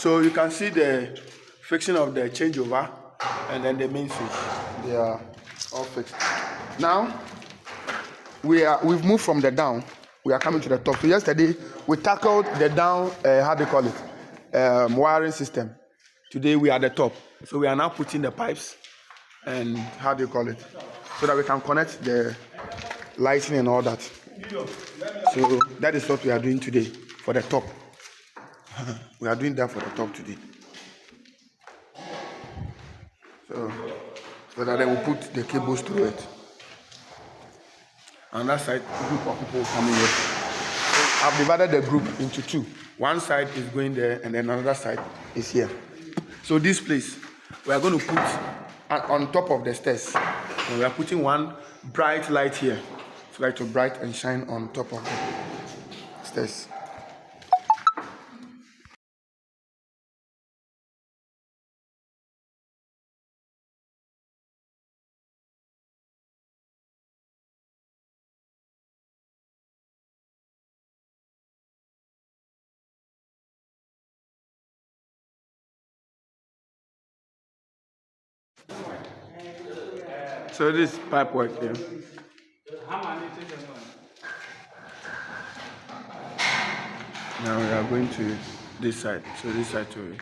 So you can see the fixing of the changeover and then the main switch. They are all fixed. Now we've moved from the down. We are coming to the top. So yesterday we tackled the down, wiring system. Today we are at the top. So we are now putting the pipes and so that we can connect the lighting and all that. So that is what we are doing today for the top. We are doing that for the top today. So that then we'll put the cables through it. On that side, a group of people coming here. So I've divided the group into two. One side is going there, and then another side is here. So this place, we are going to put on top of the stairs. And we are putting one bright light here, so like to bright and shine on top of the stairs. So this pipe work here. Now we are going to this side. So this side too.